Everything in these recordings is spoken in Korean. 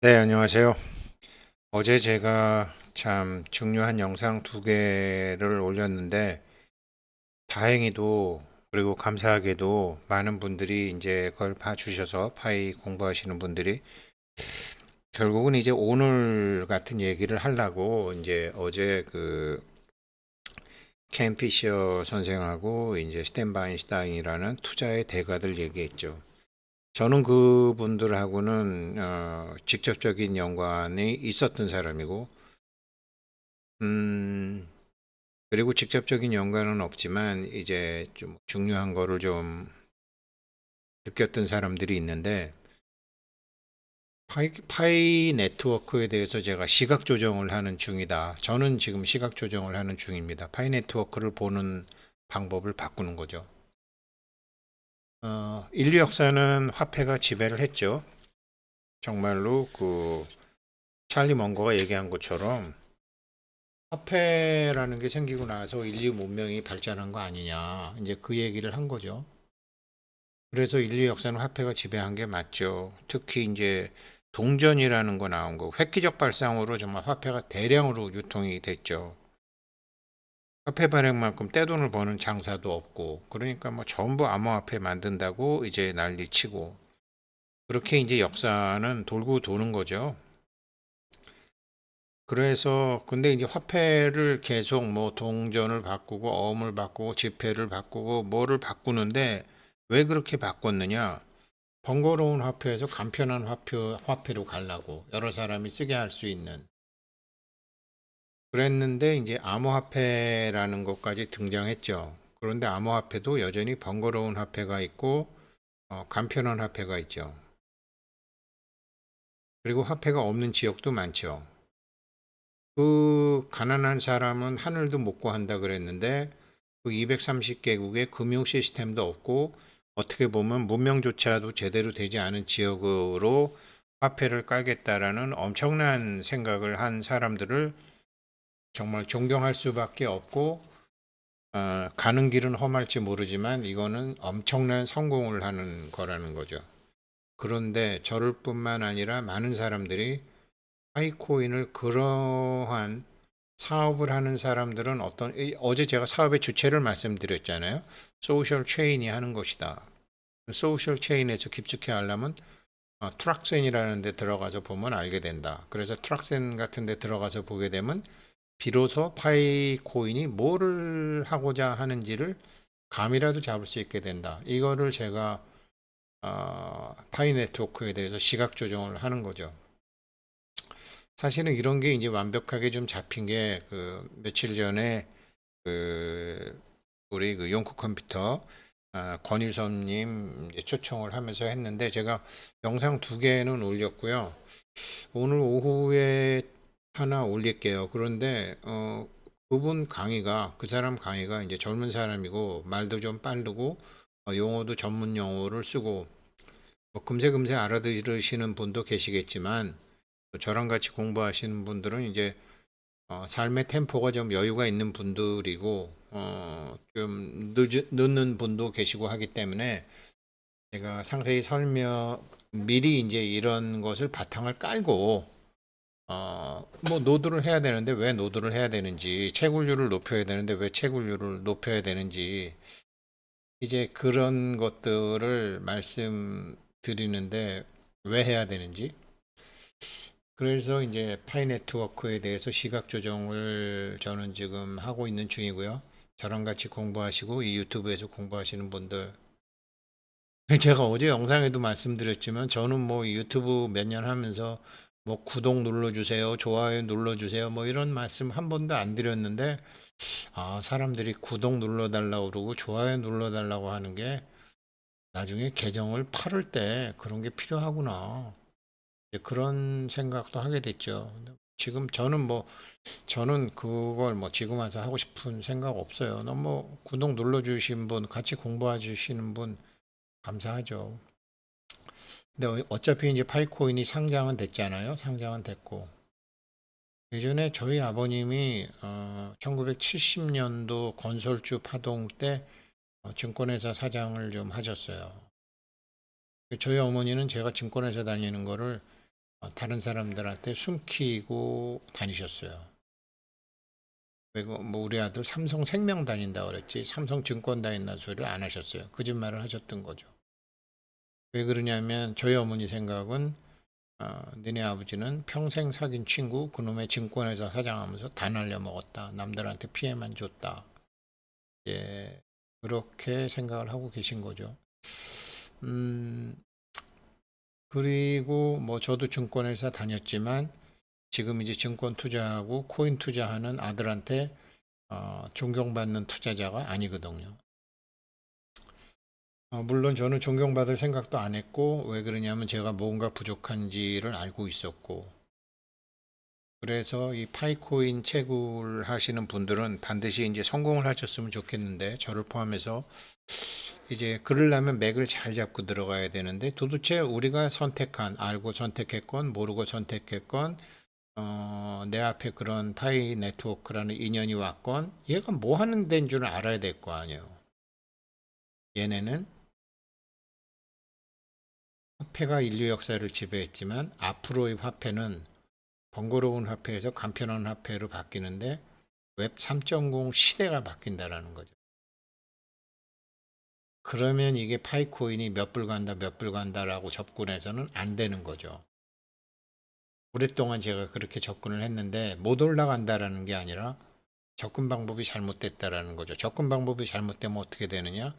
네, 안녕하세요. 어제 제가 참 중요한 영상 두 개를 올렸는데, 다행히도, 그리고 감사하게도 많은 분들이 이제 그걸 봐주셔서 파이 공부하시는 분들이 결국은 이제 오늘 같은 얘기를 하려고 이제 어제 그 켄 피셔 선생하고 이제 스탠 바인슈타인이라는 투자의 대가들 얘기했죠. 저는 그분들하고는 직접적인 연관이 있었던 사람이고, 음, 그리고 직접적인 연관은 없지만 이제 좀 중요한 거를 좀 느꼈던 사람들이 있는데 파이 네트워크에 대해서 제가 시각 조정을 하는 중이다. 저는 지금 시각 조정을 하는 중입니다. 파이 네트워크를 보는 방법을 바꾸는 거죠. 인류 역사는 화폐가 지배를 했죠. 정말로 그 찰리 먼거가 얘기한 것처럼 화폐라는 게 생기고 나서 인류 문명이 발전한 거 아니냐. 이제 그 얘기를 한 거죠. 그래서 인류 역사는 화폐가 지배한 게 맞죠. 특히 이제 동전이라는 거 나온 거, 획기적 발상으로 정말 화폐가 대량으로 유통이 됐죠. 화폐 발행만큼 떼돈을 버는 장사도 없고, 그러니까 뭐 전부 암호화폐 만든다고 이제 난리치고, 그렇게 이제 역사는 돌고 도는 거죠. 그래서 근데 이제 화폐를 계속 뭐 동전을 바꾸고 어음을 바꾸고 지폐를 바꾸고 뭐를 바꾸는데 왜 그렇게 바꿨느냐? 번거로운 화폐에서 간편한 화폐로 가려고 여러 사람이 쓰게 할 수 있는 그랬는데 이제 암호화폐라는 것까지 등장했죠. 그런데 암호화폐도 여전히 번거로운 화폐가 있고 간편한 화폐가 있죠. 그리고 화폐가 없는 지역도 많죠. 그 가난한 사람은 하늘도 못 구한다 그랬는데 그 230개국의 금융 시스템도 없고 어떻게 보면 문명조차도 제대로 되지 않은 지역으로 화폐를 깔겠다라는 엄청난 생각을 한 사람들을 정말 존경할 수밖에 없고 가는 길은 험할지 모르지만 이거는 엄청난 성공을 하는 거라는 거죠. 그런데 저를 뿐만 아니라 많은 사람들이 파이코인을 그러한 사업을 하는 사람들은 어제 제가 사업의 주체를 말씀드렸잖아요. 소셜 체인이 하는 것이다. 소셜 체인에서 깊숙이 하려면 트락센이라는 데 들어가서 보면 알게 된다. 그래서 트락센 같은 데 들어가서 보게 되면 비로소 파이코인이 뭐를 하고자 하는지를 감이라도 잡을 수 있게 된다. 이거를 제가 파이 네트워크에 대해서 시각 조정을 하는 거죠. 사실은 이런 게 이제 완벽하게 좀 잡힌 게 그 며칠 전에 그 우리 그 용쿠 컴퓨터 권일선님 초청을 하면서 했는데 제가 영상 두 개는 올렸고요. 오늘 오후에 하나 올릴게요. 그런데 그분 강의가 그 사람 강의가 이제 젊은 사람이고 말도 좀 빠르고 용어도 전문 용어를 쓰고 뭐 금세 알아들으시는 분도 계시겠지만 저랑 같이 공부하시는 분들은 이제 삶의 템포가 좀 여유가 있는 분들이고 좀 늦는 분도 계시고 하기 때문에 제가 상세히 미리 이제 이런 것을 바탕을 깔고 뭐 노드를 해야 되는데 왜 노드를 해야 되는지 채굴률을 높여야 되는데 왜 채굴률을 높여야 되는지 이제 그런 것들을 말씀드리는데 왜 해야 되는지 그래서 이제 파이 네트워크에 대해서 시각 조정을 저는 지금 하고 있는 중이고요. 저랑 같이 공부하시고 이 유튜브에서 공부하시는 분들 제가 어제 영상에도 말씀드렸지만 저는 뭐 유튜브 몇 년 하면서 뭐 구독 눌러주세요, 좋아요 눌러주세요, 뭐 이런 말씀 한 번도 안 드렸는데 사람들이 구독 눌러달라고 그러고 좋아요 눌러달라고 하는 게 나중에 계정을 팔을 때 그런 게 필요하구나. 이제 그런 생각도 하게 됐죠. 지금 저는 그걸 뭐 지금 와서 하고 싶은 생각 없어요. 너무 구독 눌러주신 분, 같이 공부해 주시는 분 감사하죠. 근데 어차피 이제 파이코인이 상장은 됐잖아요. 상장은 됐고. 예전에 저희 아버님이 1970년도 건설주 파동 때 증권회사 사장을 좀 하셨어요. 저희 어머니는 제가 증권회사 다니는 거를 다른 사람들한테 숨기고 다니셨어요. 그리고 뭐 우리 아들 삼성생명 다닌다 그랬지 삼성증권 다닌다는 소리를 안 하셨어요. 거짓말을 하셨던 거죠. 왜 그러냐면 저희 어머니 생각은 너네 아버지는 평생 사귄 친구 그놈의 증권회사 사장하면서 다 날려먹었다. 남들한테 피해만 줬다. 예, 그렇게 생각을 하고 계신 거죠. 음, 그리고 뭐 저도 증권회사 다녔지만 지금 이제 증권 투자하고 코인 투자하는 아들한테 존경받는 투자자가 아니거든요. 물론 저는 존경받을 생각도 안 했고, 왜 그러냐면 제가 뭔가 부족한지를 알고 있었고, 그래서 이 파이코인 채굴 하시는 분들은 반드시 이제 성공을 하셨으면 좋겠는데, 저를 포함해서 이제 그러려면 맥을 잘 잡고 들어가야 되는데, 도대체 우리가 선택한, 알고 선택했건, 모르고 선택했건, 내 앞에 그런 파이 네트워크라는 인연이 왔건, 얘가 뭐 하는 데인 줄 알아야 될 거 아니에요. 얘네는 화폐가 인류 역사를 지배했지만 앞으로의 화폐는 번거로운 화폐에서 간편한 화폐로 바뀌는데 웹 3.0 시대가 바뀐다라는 거죠. 그러면 이게 파이코인이 몇 불 간다, 몇 불 간다라고 접근해서는 안 되는 거죠. 오랫동안 제가 그렇게 접근을 했는데 못 올라간다라는 게 아니라 접근 방법이 잘못됐다라는 거죠. 접근 방법이 잘못되면 어떻게 되느냐?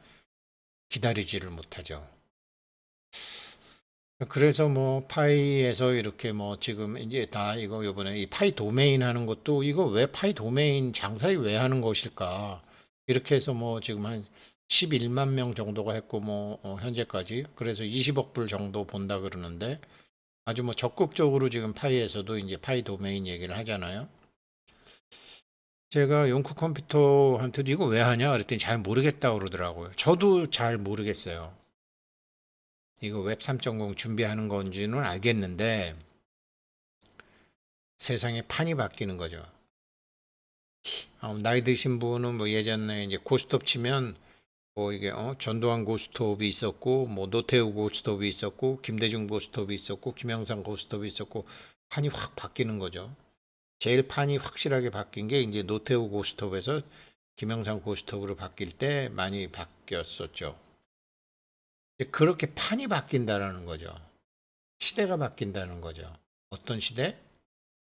기다리지를 못하죠. 그래서 뭐 파이에서 이렇게 뭐 지금 이제 다 이거 요번에 이 파이 도메인 하는 것도 이거 왜 파이 도메인 장사에 왜 하는 것일까? 이렇게 해서 뭐 지금 한 11만 명 정도가 했고 뭐 현재까지 그래서 20억 불 정도 본다 그러는데 아주 뭐 적극적으로 지금 파이에서도 이제 파이 도메인 얘기를 하잖아요. 제가 용쿠 컴퓨터한테도 이거 왜 하냐 그랬더니 잘 모르겠다 그러더라고요. 저도 잘 모르겠어요. 이거 웹 3.0 준비하는 건지는 알겠는데 세상에 판이 바뀌는 거죠. 나이 드신 분은 뭐 예전에 이제 고스톱 치면 뭐 이게 전두환 고스톱이 있었고 뭐 노태우 고스톱이 있었고 김대중 고스톱이 있었고 김영삼 고스톱이 있었고 판이 확 바뀌는 거죠. 제일 판이 확실하게 바뀐 게 이제 노태우 고스톱에서 김영삼 고스톱으로 바뀔 때 많이 바뀌었었죠. 그렇게 판이 바뀐다라는 거죠. 시대가 바뀐다는 거죠. 어떤 시대?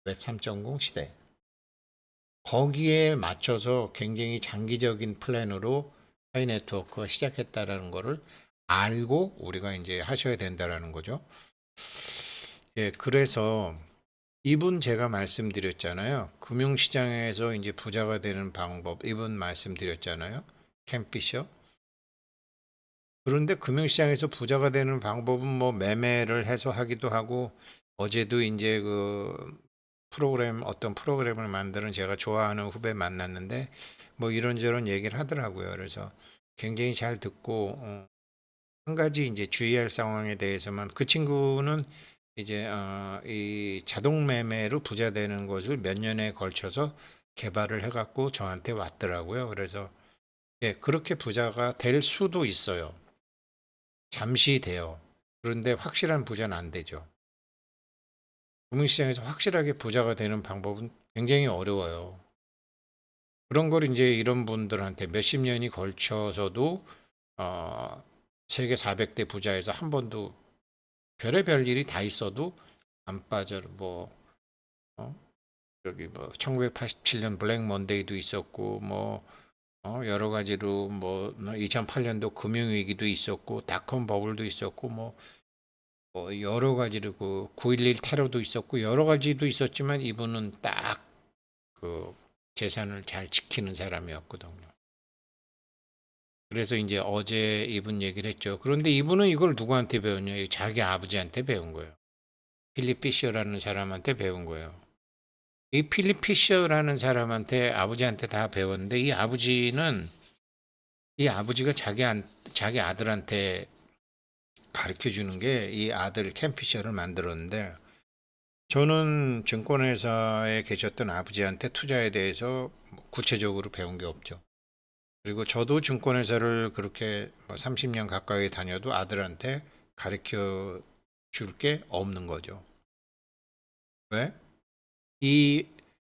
웹 3.0 시대. 거기에 맞춰서 굉장히 장기적인 플랜으로 파이 네트워크가 시작했다라는 거를 알고 우리가 이제 하셔야 된다라는 거죠. 예, 그래서 이분 제가 말씀드렸잖아요. 금융시장에서 이제 부자가 되는 방법, 이분 말씀드렸잖아요. 캠 피셔. 그런데 금융시장에서 부자가 되는 방법은 뭐 매매를 해서 하기도 하고 어제도 이제 어떤 프로그램을 만드는 제가 좋아하는 후배 만났는데 뭐 이런저런 얘기를 하더라고요. 그래서 굉장히 잘 듣고 한 가지 이제 주의할 상황에 대해서만 그 친구는 이제 이 자동 매매로 부자 되는 것을 몇 년에 걸쳐서 개발을 해갖고 저한테 왔더라고요. 그래서 예, 그렇게 부자가 될 수도 있어요. 잠시 돼요. 그런데 확실한 부자는 안 되죠. 금융시장에서 확실하게 부자가 되는 방법은 굉장히 어려워요. 그런 걸 이제 이런 분들한테 몇십 년이 걸쳐서도 어, 세계 400대 부자에서 한 번도 별의별 일이 다 있어도 안 빠져 어? 여기 뭐 1987년 블랙 먼데이도 있었고 뭐 여러 가지로 뭐 2008년도 금융위기도 있었고 닷컴 버블도 있었고 뭐 여러 가지로 그 9.11 테러도 있었고 여러 가지도 있었지만 이분은 딱 그 재산을 잘 지키는 사람이었거든요. 그래서 이제 어제 이분 얘기를 했죠. 그런데 이분은 이걸 누구한테 배웠냐? 자기 아버지한테 배운 거예요. 필립 피셔라는 사람한테 배운 거예요. 이 필립 피셔라는 사람한테 아버지한테 다 배웠는데 이 아버지가 자기 아들한테 가르쳐 주는 게 이 아들 캠 피셔를 만들었는데 저는 증권회사에 계셨던 아버지한테 투자에 대해서 구체적으로 배운 게 없죠. 그리고 저도 증권회사를 그렇게 30년 가까이 다녀도 아들한테 가르쳐 줄 게 없는 거죠. 왜? 이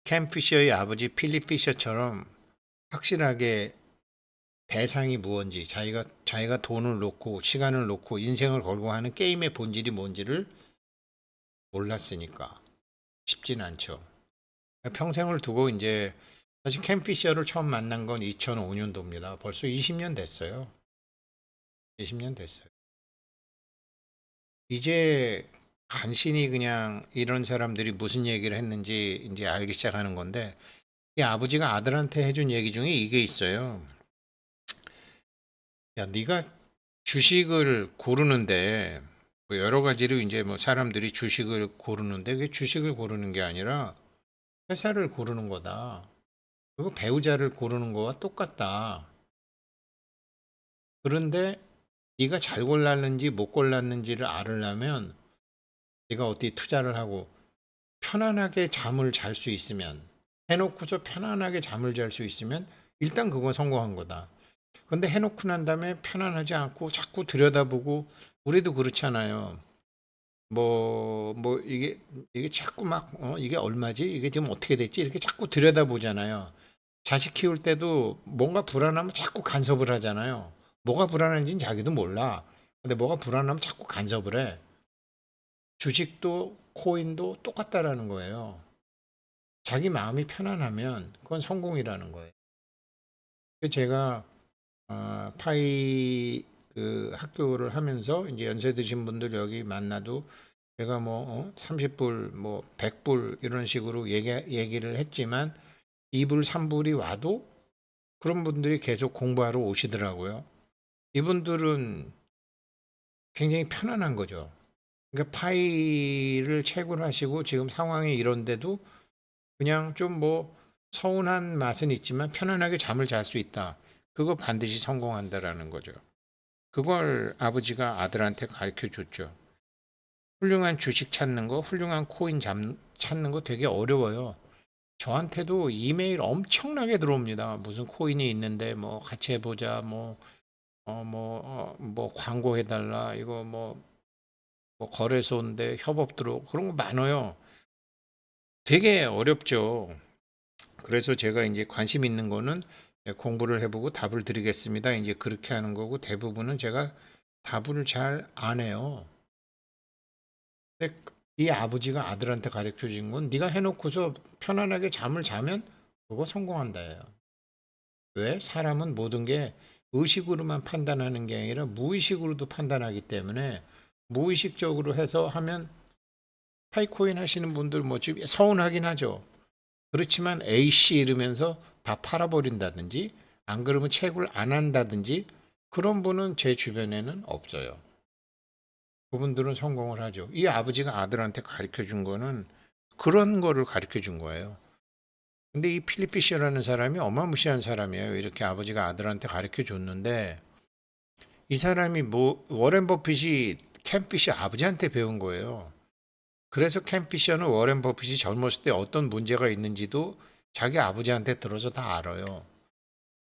캠 피셔의 아버지 필립 피셔처럼 확실하게 대상이 무언지, 자기가 돈을 놓고 시간을 놓고 인생을 걸고 하는 게임의 본질이 뭔지를 몰랐으니까 쉽진 않죠. 평생을 두고 이제 사실 캠 피셔를 처음 만난 건 2005년도입니다. 벌써 20년 됐어요. 20년 됐어요. 이제 간신히 그냥 이런 사람들이 무슨 얘기를 했는지 이제 알기 시작하는 건데, 이 아버지가 아들한테 해준 얘기 중에 이게 있어요. 야, 네가 주식을 고르는데 뭐 여러 가지로 이제 뭐 사람들이 주식을 고르는데 그게 주식을 고르는 게 아니라 회사를 고르는 거다. 그리고 배우자를 고르는 거와 똑같다. 그런데 네가 잘 골랐는지 못 골랐는지를 알으려면 네가 어디 투자를 하고 편안하게 잠을 잘 수 있으면, 해놓고서 편안하게 잠을 잘 수 있으면 일단 그건 성공한 거다. 근데 해놓고 난 다음에 편안하지 않고 자꾸 들여다보고, 우리도 그렇잖아요. 이게 자꾸 막, 이게 얼마지? 이게 지금 어떻게 됐지? 이렇게 자꾸 들여다보잖아요. 자식 키울 때도 뭔가 불안하면 자꾸 간섭을 하잖아요. 뭐가 불안한지는 자기도 몰라. 근데 뭐가 불안하면 자꾸 간섭을 해. 주식도 코인도 똑같다라는 거예요. 자기 마음이 편안하면 그건 성공이라는 거예요. 제가 파이 그 학교를 하면서 이제 연세 드신 분들 여기 만나도 제가 뭐 30불 뭐 100불 이런 식으로 얘기를 했지만 2불 3불이 와도 그런 분들이 계속 공부하러 오시더라고요. 이분들은 굉장히 편안한 거죠. 그러니까 파이를 채굴하시고 지금 상황이 이런데도 그냥 좀 뭐 서운한 맛은 있지만 편안하게 잠을 잘 수 있다. 그거 반드시 성공한다라는 거죠. 그걸 아버지가 아들한테 가르쳐 줬죠. 훌륭한 주식 찾는 거, 훌륭한 찾는 거 되게 어려워요. 저한테도 이메일 엄청나게 들어옵니다. 무슨 코인이 있는데 뭐 같이 해보자, 뭐 광고해달라, 이거 뭐 거래소인데 협업 들어 그런 거 많아요. 되게 어렵죠. 그래서 제가 이제 관심 있는 거는 공부를 해보고 답을 드리겠습니다. 이제 그렇게 하는 거고, 대부분은 제가 답을 잘 안 해요. 근데 이 아버지가 아들한테 가르쳐 준 건 네가 해놓고서 편안하게 잠을 자면 그거 성공한다예요. 왜? 사람은 모든 게 의식으로만 판단하는 게 아니라 무의식으로도 판단하기 때문에 무의식적으로 해서 하면, 파이코인 하시는 분들 뭐 지금 서운하긴 하죠. 그렇지만 A씨 이러면서 다 팔아버린다든지 안 그러면 채굴 안 한다든지 그런 분은 제 주변에는 없어요. 그분들은 성공을 하죠. 이 아버지가 아들한테 가르쳐 준 거는 그런 거를 가르쳐 준 거예요. 근데 이 필립 피셔라는 사람이 어마무시한 사람이에요. 이렇게 아버지가 아들한테 가르쳐 줬는데 이 사람이 뭐 워렌 버핏이 캠 피셔 아버지한테 배운 거예요. 그래서 캠 피셔는 워렌 버핏이 젊었을 때 어떤 문제가 있는지도 자기 아버지한테 들어서 다 알아요.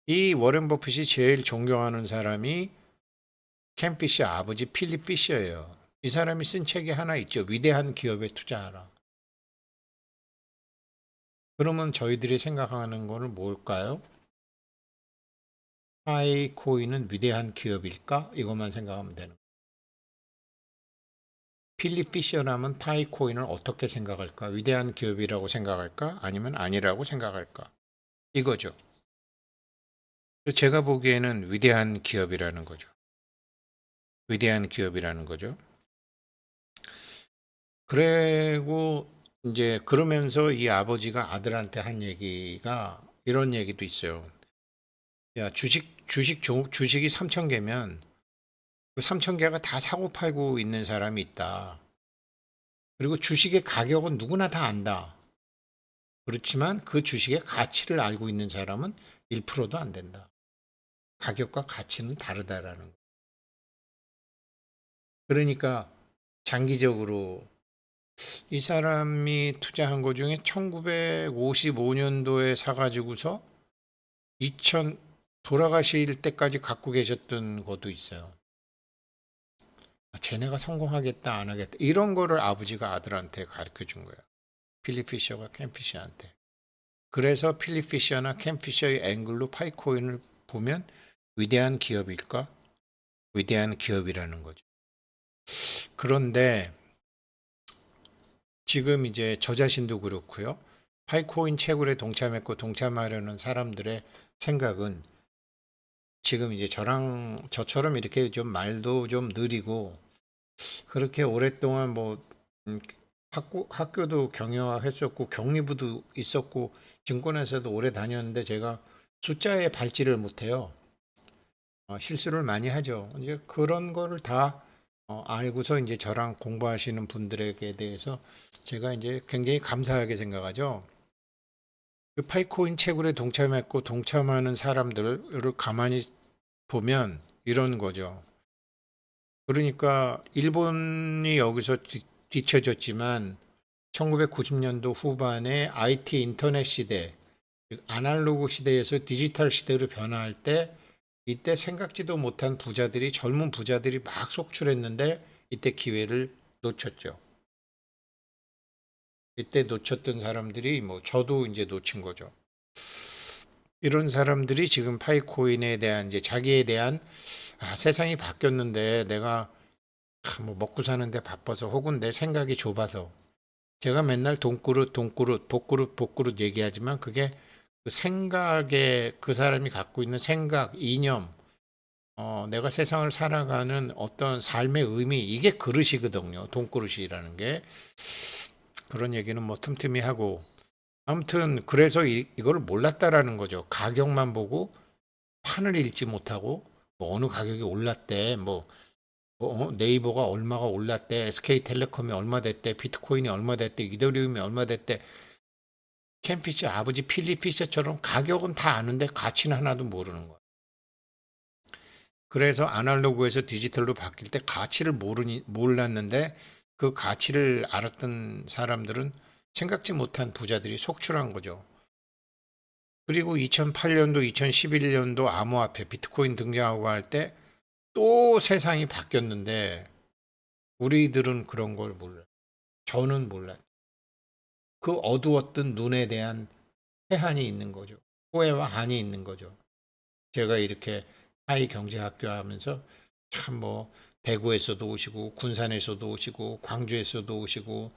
이 워렌 버핏이 제일 존경하는 사람이 캠 피셔 아버지 필립 피셔예요. 이 사람이 쓴 책이 하나 있죠. 위대한 기업에 투자하라. 그러면 저희들이 생각하는 거는 뭘까요? 파이코인은 위대한 기업일까? 이것만 생각하면 되는 거예요. 필립 피셔라면 파이코인을 어떻게 생각할까? 위대한 기업이라고 생각할까? 아니면 아니라고 생각할까? 이거죠. 제가 보기에는 위대한 기업이라는 거죠. 위대한 기업이라는 거죠. 그리고 이제 그러면서 이 아버지가 아들한테 한 얘기가 이런 얘기도 있어요. 야, 주식이 3천 개면 그 3천 개가 다 사고 팔고 있는 사람이 있다. 그리고 주식의 가격은 누구나 다 안다. 그렇지만 그 주식의 가치를 알고 있는 사람은 1%도 안 된다. 가격과 가치는 다르다라는 거. 그러니까 장기적으로 이 사람이 투자한 거 중에 1955년도에 사가지고서 2000 돌아가실 때까지 갖고 계셨던 것도 있어요. 쟤네가 성공하겠다 안 하겠다 이런 거를 아버지가 아들한테 가르쳐 준 거예요. 필립 피셔가 켄 피셔한테. 그래서 필립 피셔나 켄 피셔의 앵글로 파이코인을 보면 위대한 기업일까? 위대한 기업이라는 거죠. 그런데 지금 이제 저 자신도 그렇고요. 파이코인 채굴에 동참했고 동참하려는 사람들의 생각은 지금 이제 저처럼 이렇게 좀 말도 좀 느리고 그렇게 오랫동안 뭐 음, 학교도 경영했었고 경리부도 있었고 증권회사도 오래 다녔는데 제가 숫자에 밟지를 못해요. 실수를 많이 하죠. 이제 그런 거를 다 알고서 이제 저랑 공부하시는 분들에게 대해서 제가 이제 굉장히 감사하게 생각하죠. 그 파이코인 채굴에 동참했고 동참하는 사람들을 가만히 보면 이런 거죠. 그러니까 일본이 여기서 뒤처졌지만 1990년도 후반에 IT 인터넷 시대, 아날로그 시대에서 디지털 시대로 변화할 때 이때 생각지도 못한 부자들이 젊은 부자들이 막 속출했는데 이때 기회를 놓쳤죠. 이때 놓쳤던 사람들이 뭐 저도 이제 놓친 거죠. 이런 사람들이 지금 파이코인에 대한 이제 자기에 대한 세상이 바뀌었는데 내가 뭐 먹고 사는데 바빠서 혹은 내 생각이 좁아서 제가 맨날 돈그릇 돈그릇 복그릇 복그릇 얘기하지만 그게 그 생각에 그 사람이 갖고 있는 생각, 이념, 내가 세상을 살아가는 어떤 삶의 의미 이게 그릇이거든요. 돈그릇이라는 게 그런 얘기는 뭐 틈틈이 하고 아무튼 그래서 이거를 몰랐다라는 거죠. 가격만 보고 판을 읽지 못하고 뭐 어느 가격이 올랐대 네이버가 얼마가 올랐대 SK텔레콤이 얼마 됐대 비트코인이 얼마 됐대 이더리움이 얼마 됐대 켄 피셔 아버지 필립 피셔처럼 가격은 다 아는데 가치는 하나도 모르는 거야. 그래서 아날로그에서 디지털로 바뀔 때 가치를 몰랐는데 그 가치를 알았던 사람들은 생각지 못한 부자들이 속출한 거죠. 그리고 2008년도, 2011년도 암호화폐 비트코인 등장하고 할 때 또 세상이 바뀌었는데 우리들은 그런 걸 몰라요. 저는 몰라요. 그 어두웠던 눈에 대한 해한이 있는 거죠. 후회와 한이 있는 거죠. 제가 이렇게 하이 경제학교 하면서 참 뭐 대구에서도 오시고 군산에서도 오시고 광주에서도 오시고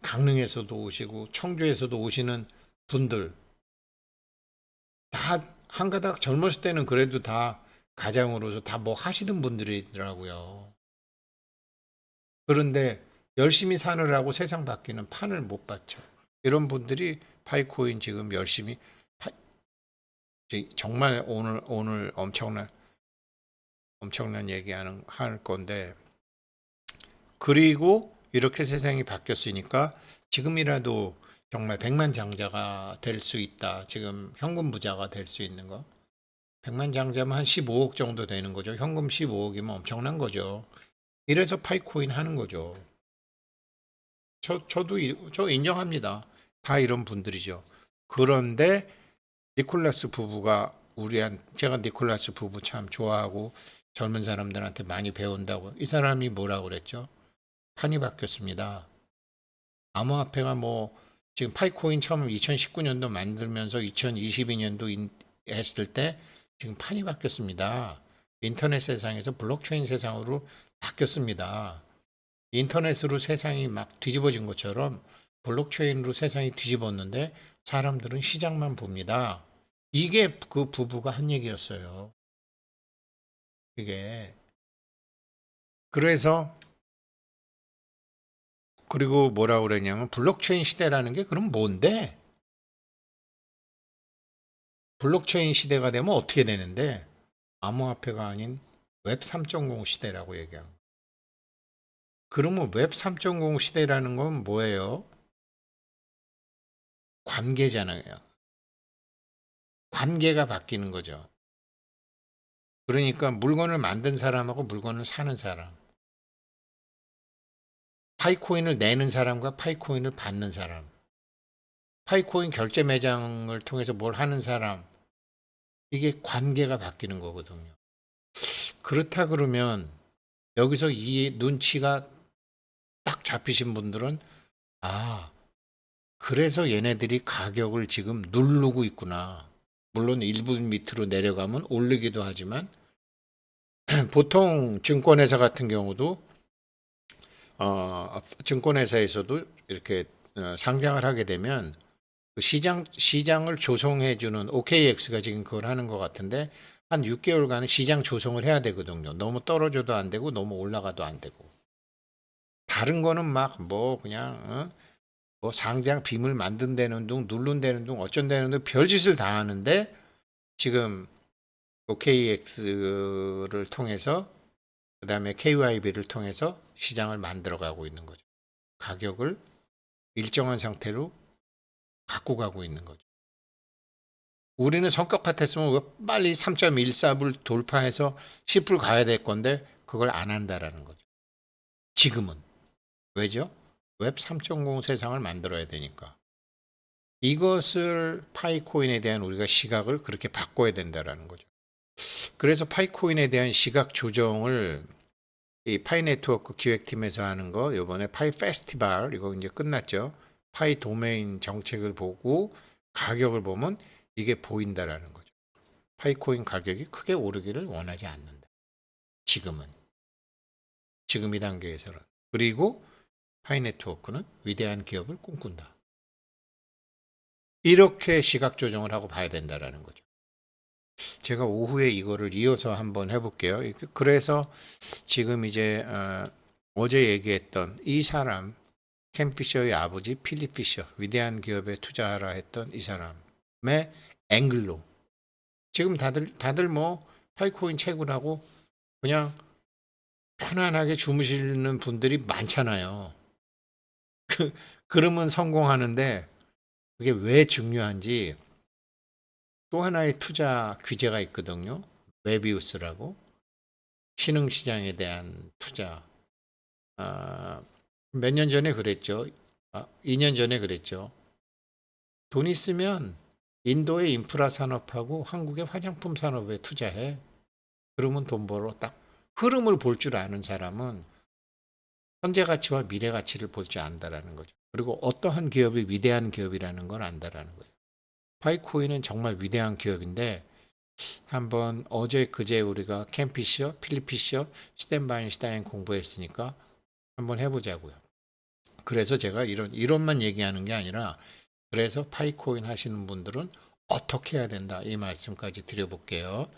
강릉에서도 오시고 청주에서도 오시는 분들 다 한가닥 젊었을 때는 그래도 다 가장으로서 다 뭐 하시던 분들이더라고요. 그런데 열심히 사느라고 세상 바뀌는 판을 못 봤죠. 이런 분들이 파이코인 지금 열심히 정말 오늘 엄청난 얘기하는 할 건데 그리고 이렇게 세상이 바뀌었으니까 지금이라도 정말 백만장자가 될 수 있다. 지금 현금 부자가 될 수 있는 거. 백만장자면 한 15억 정도 되는 거죠. 현금 15억이면 엄청난 거죠. 이래서 파이코인 하는 거죠. 저 인정합니다. 다 이런 분들이죠. 그런데 니콜라스 부부가 제가 니콜라스 부부 참 좋아하고 젊은 사람들한테 많이 배운다고. 이 사람이 뭐라고 그랬죠? 판이 바뀌었습니다. 암호화폐가 뭐 지금 파이코인 처음 2019년도 만들면서 2022년도 했을 때 지금 판이 바뀌었습니다. 인터넷 세상에서 블록체인 세상으로 바뀌었습니다. 인터넷으로 세상이 막 뒤집어진 것처럼 블록체인으로 세상이 뒤집었는데 사람들은 시장만 봅니다. 이게 그 부부가 한 얘기였어요. 이게 그래서 그리고 뭐라 그랬냐면 블록체인 시대라는 게 그럼 뭔데? 블록체인 시대가 되면 어떻게 되는데? 암호화폐가 아닌 웹 3.0 시대라고 얘기합니다. 그러면 웹 3.0 시대라는 건 뭐예요? 관계잖아요. 관계가 바뀌는 거죠. 그러니까 물건을 만든 사람하고 물건을 사는 사람, 파이코인을 내는 사람과 파이코인을 받는 사람, 파이코인 결제 매장을 통해서 뭘 하는 사람, 이게 관계가 바뀌는 거거든요. 그렇다 그러면 여기서 이 눈치가 딱 잡히신 분들은 아, 그래서 얘네들이 가격을 지금 누르고 있구나. 물론 일부 밑으로 내려가면 오르기도 하지만 보통 증권회사 같은 경우도 증권회사에서도 이렇게 상장을 하게 되면 그 시장을 조성해 주는 OKX가 지금 그걸 하는 것 같은데 한 6개월간은 시장 조성을 해야 되거든요. 너무 떨어져도 안 되고 너무 올라가도 안 되고. 다른 거는 막 뭐 그냥 뭐 상장 빔을 만든다는 둥 누른다는 둥 어쩐다는 둥 별짓을 다 하는데 지금 OKX를 통해서 그다음에 KYB를 통해서 시장을 만들어 가고 있는 거죠. 가격을 일정한 상태로 갖고 가고 있는 거죠. 우리는 성격 같았으면 빨리 3.14불 돌파해서 10불 가야 될 건데 그걸 안 한다라는 거죠. 지금은. 왜죠? 웹 3.0 세상을 만들어야 되니까. 이것을 파이코인에 대한 우리가 시각을 그렇게 바꿔야 된다라는 거죠. 그래서 파이코인에 대한 시각 조정을 이 파이 네트워크 기획팀에서 하는 거 이번에 파이 페스티벌 이거 이제 끝났죠. 파이 도메인 정책을 보고 가격을 보면 이게 보인다라는 거죠. 파이코인 가격이 크게 오르기를 원하지 않는다. 지금은. 지금 이 단계에서는. 그리고 파이 네트워크는 위대한 기업을 꿈꾼다. 이렇게 시각 조정을 하고 봐야 된다라는 거죠. 제가 오후에 이거를 이어서 한번 해볼게요. 그래서 지금 이제 어제 얘기했던 이 사람 캠 피셔의 아버지 필립 피셔 위대한 기업에 투자하라 했던 이 사람의 앵글로 지금 다들 뭐 파이코인 채굴하고 그냥 편안하게 주무시는 분들이 많잖아요. 그러면 성공하는데 그게 왜 중요한지 또 하나의 투자 규제가 있거든요. 메비우스라고 신흥시장에 대한 투자. 몇 년 전에 그랬죠. 2년 전에 그랬죠. 돈 있으면 인도의 인프라 산업하고 한국의 화장품 산업에 투자해. 그러면 돈 벌어. 딱 흐름을 볼 줄 아는 사람은 현재 가치와 미래 가치를 볼 줄 안다라는 거죠. 그리고 어떠한 기업이 위대한 기업이라는 걸 안다라는 거예요. 파이코인은 정말 위대한 기업인데 한번 어제 그제 우리가 캠 피셔, 필립 피셔, 스탠바인슈타인 공부했으니까 한번 해보자고요. 그래서 제가 이론만 얘기하는 게 아니라 그래서 파이코인 하시는 분들은 어떻게 해야 된다 이 말씀까지 드려볼게요.